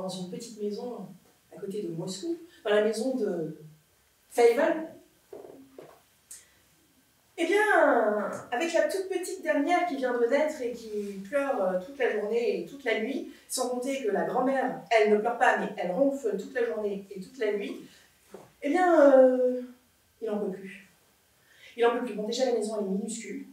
dans une petite maison à côté de Moscou, dans la maison de Feivel. Eh bien, avec la toute petite dernière qui vient de naître et qui pleure toute la journée et toute la nuit, sans compter que la grand-mère, elle ne pleure pas, mais elle ronfle toute la journée et toute la nuit, eh bien, il n'en peut plus. Il n'en peut plus. Bon, déjà, la maison, elle est minuscule.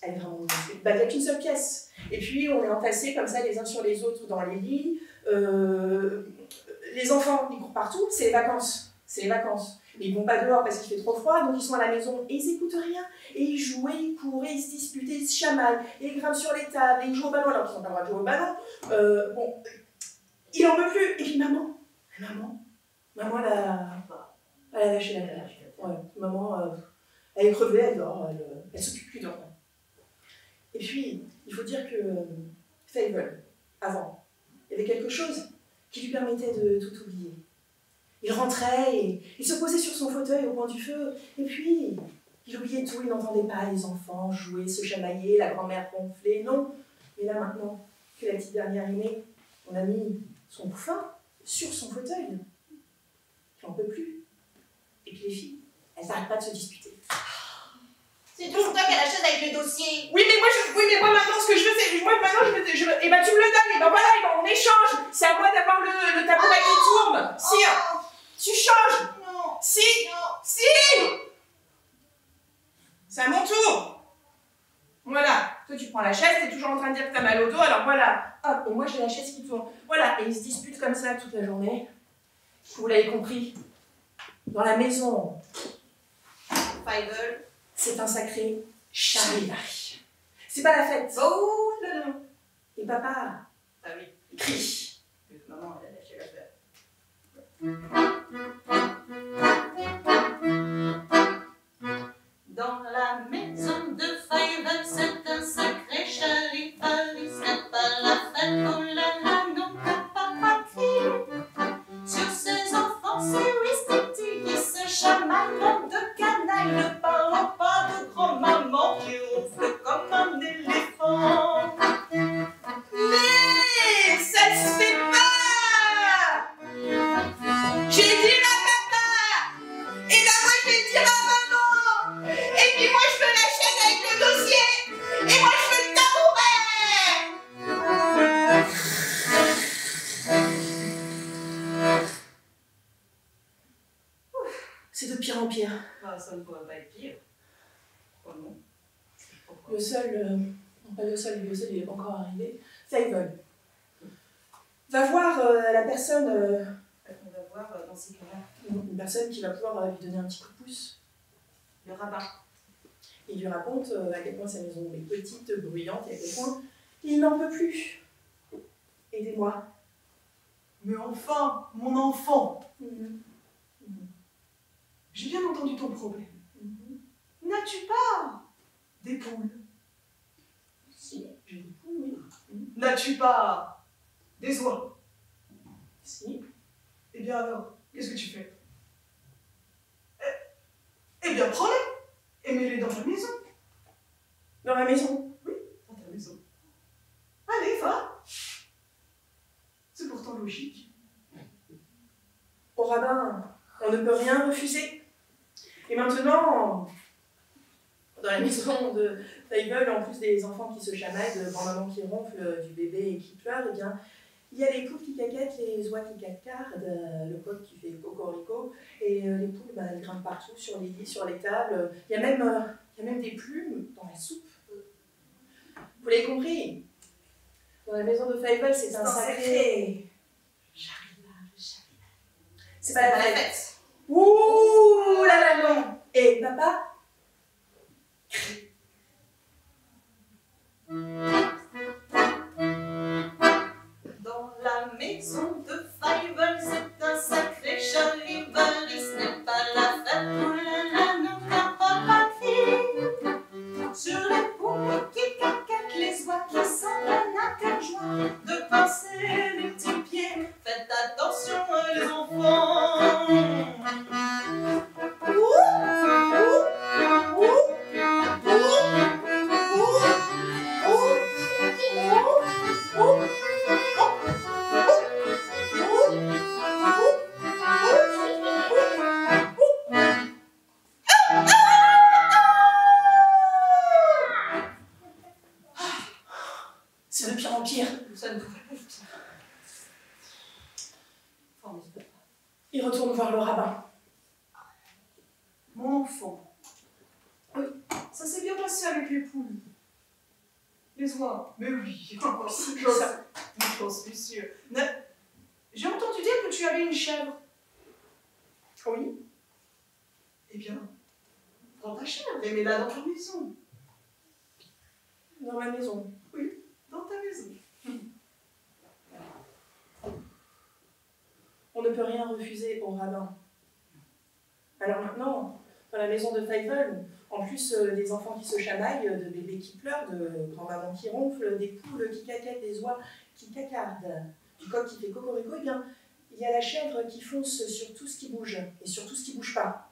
Elle est vraiment minuscule. Bah, il n'y a qu'une seule pièce. Et puis, on est entassés comme ça, les uns sur les autres, dans les lits. Les enfants, ils courent partout. C'est les vacances. C'est les vacances. Mais ils ne vont pas dehors parce qu'il fait trop froid, donc ils sont à la maison et ils n'écoutent rien. Et ils jouent, et ils courent, et ils se disputent, et ils se chamaillent, et ils grimpent sur les tables, et ils jouent au ballon alors qu'ils n'ont pas le droit de jouer au ballon. Bon, il n'en peut plus. Et puis maman, elle a lâché l'affaire. Ouais, maman, elle est crevée, elle dort, elle s'occupe plus de rien. Et puis, il faut dire que Feivel, avant, il y avait quelque chose qui lui permettait de tout oublier. Il rentrait et il se posait sur son fauteuil au coin du feu, et puis il oubliait tout, il n'entendait pas les enfants jouer, se chamailler, la grand-mère ronfler, non. Mais là maintenant, que la petite dernière est née, on a mis son couffin sur son fauteuil. Il n'en peut plus. Et puis les filles, elles n'arrêtent pas de se disputer. C'est toujours toi qui as la chaise avec le dossier. Oui, mais moi maintenant, ce que je veux, c'est... Eh ben, tu me le donnes, et ben voilà, et ben on échange. C'est à moi d'avoir le tabouret qui tourne. Sire, tu changes. Non. Si, Non. si. C'est à mon tour. Voilà. Toi, tu prends la chaise, t'es toujours en train de dire que t'as mal au dos, alors voilà. Hop, et moi, j'ai la chaise qui tourne. Voilà, et ils se disputent comme ça toute la journée. Vous l'avez compris. Dans la maison, Feivel. c'est un sacré charivari. C'est pas la fête. Oh là là. Et papa Ah oui. crie. Maman, elle a lâché l'affaire. Dans la maison de Feivel, c'est un sacré charivari. Ce n'est pas la fête, oh là là, non, papa crie. Sur ses enfants, c'est Wistiti qui se chamaille comme de canailles. Ne parlons pas de grand-maman qui ronfle comme un éléphant. Mais ça se fait pas. J'ai dit à papa. Et là moi je vais dire à maman. Et puis moi je veux la chaîne avec le dossier. Et moi je veux le tabouret. C'est de pire en pire. Ah, ça ne pourrait pas être pire. Oh non. Le seul, non pas le seul il n'est pas encore arrivé, Feivel va voir la personne, On va voir dans ces cas-là. une personne qui va pouvoir lui donner un petit coup de pouce. Le rabbin. Il lui raconte à quel point sa maison est petite, bruyante, et à quel point il n'en peut plus. Aidez-moi. Mais enfin, mon enfant, j'ai bien entendu ton problème. N'as-tu pas des poules? Si, j'ai des poules, oui. N'as-tu pas des oies? Si. Eh bien alors, qu'est-ce que tu fais? Eh bien, prends-les et mets-les dans la maison. Dans la maison. Oui, dans ta maison. Allez, va. C'est pourtant logique. Au rabbin, on ne peut rien refuser. Et maintenant, dans la maison de Feivel, en plus des enfants qui se chamaillent, de grand-maman qui ronfle, du bébé et qui pleure, eh bien, il y a les poules qui caquettent, les oies qui cacardent, le coq qui fait cocorico, et les poules, bah, elles grimpent partout, sur les lits, sur les tables. Il y a même des plumes dans la soupe. Vous l'avez compris? Dans la maison de Feivel, c'est un sacré... C'est pas la fête. Ouh là là non. Et papa Dans la maison de Feivel, c'est un sacré charivari. Ce n'est pas la fête, oh là là, non, car papa crie. Sur les poules qui caquettent, les oies qui s'en à cœur joie de passer les petits pieds. Faites attention les enfants. Mon enfant. Oui, ça s'est bien passé avec les poules. Les oies. Mais oui, j'en suis sûre. J'ai entendu dire que tu avais une chèvre. Oui. Eh bien, prends ta chèvre et mets-la dans ta maison. Dans ma maison. Oui, dans ta maison. On ne peut rien refuser au rabbin. Alors maintenant, dans la maison de Feivel, en plus des enfants qui se chamaillent, de bébés qui pleurent, de grand-maman qui ronfle, des poules qui caquettent, des oies qui cacardent, du coq qui fait cocorico, eh bien, il y a la chèvre qui fonce sur tout ce qui bouge et sur tout ce qui ne bouge pas.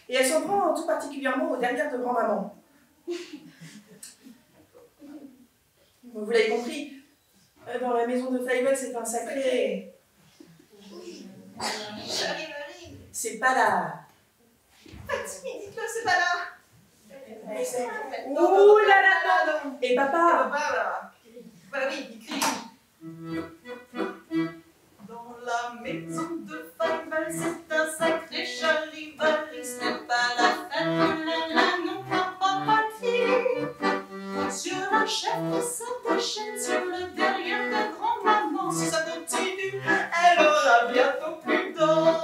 Et elle s'en prend tout particulièrement aux derrière de grand-maman. Vous l'avez compris, dans la maison de Feivel, c'est un sacré... J'arrive. C'est pas là. Fatime, dites-le, c'est pas là. Ouh là là, non. Et papa, là. Bah oui, il crie. Dans la maison de Feivel, c'est un sacré charival. Ce n'est pas la fête, là, non, papa crie. Sur la chèvre, ça déchaîne sur le derrière de grand-maman. Si ça continue, elle aura bientôt plus d'or.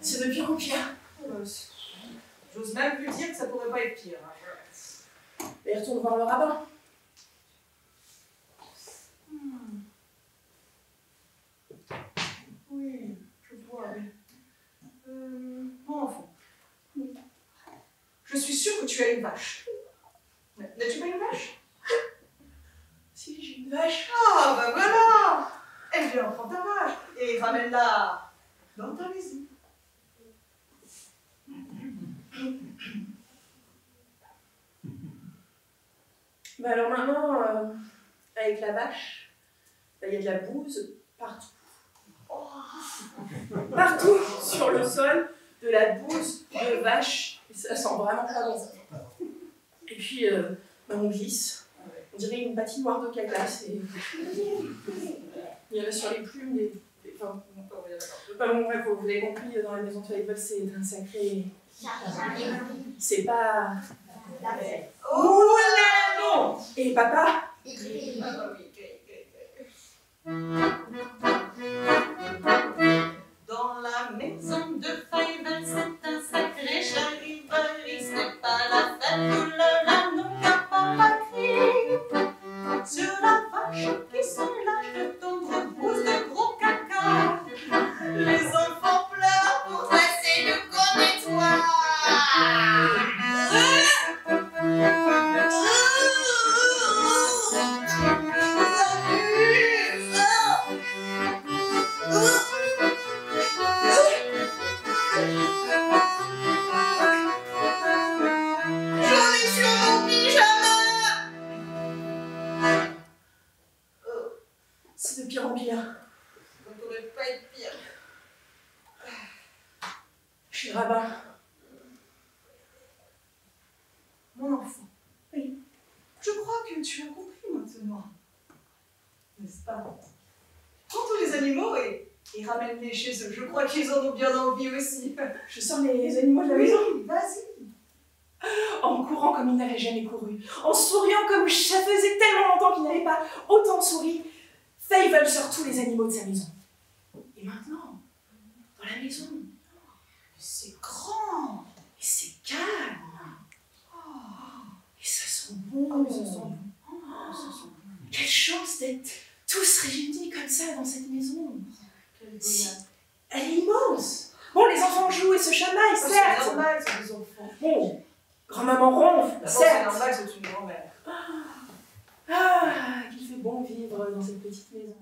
c'est de pire en pire. J'ose même plus dire que ça pourrait pas être pire. Et retourne voir le rabbin. Oui, je vois. Mon enfant, je suis sûre que tu as une vache. N'as-tu pas une vache? Si, j'ai une vache. Ah, bah voilà! Eh bien, prends ta vache et ramène-la dans ta maison. Bah alors maintenant, avec la vache, il y a de la bouse partout. Partout sur le sol, de la bouse de vache. Et ça sent vraiment pas bon. Et puis, bah, on glisse. On dirait une patinoire de cacasse. Et... il y avait sur les plumes des... Enfin, bon, bref, vous avez compris, dans la maison de Feivel, c'est un sacré... C'est pas... Oh là non! Et papa? Ah bah oui, Dans la maison de Feivel, c'est un sacré charival. Ce n'est pas la fête, là, non, papa crie. Sur la vache qui se lâche de tendre bouse de gros caca. les enfants pleurent pour passer le connétoire. J'en ai sur mon pyjama. C'est de pire en pire. Ça ne pourrait pas être pire. Je suis rabbin. Mon enfant, oui, je crois que tu as compris maintenant. N'est-ce pas? Prends tous les animaux et ramène-les chez eux. Je crois qu'ils en ont bien envie aussi. Je sors les animaux de la maison. Oui, vas-y. En courant comme il n'avait jamais couru, en souriant comme ça faisait tellement longtemps qu'il n'avait pas autant souri, Feivel sort tous les animaux de sa maison. Et maintenant, dans la maison, C'est grand. et c'est calme, et ça sent bon. Ah, mais ça sent bon. Quelle chance d'être tous réunis comme ça dans cette maison. Quel Si, bonheur. elle est immense. Bon, les enfants jouent et se chamaillent, C'est certes. normal, c'est des enfants. Bon, grand-maman ronfle, D'abord, c'est certes. normal, c'est une grand-mère. Ah, qu'il fait bon vivre dans cette petite maison.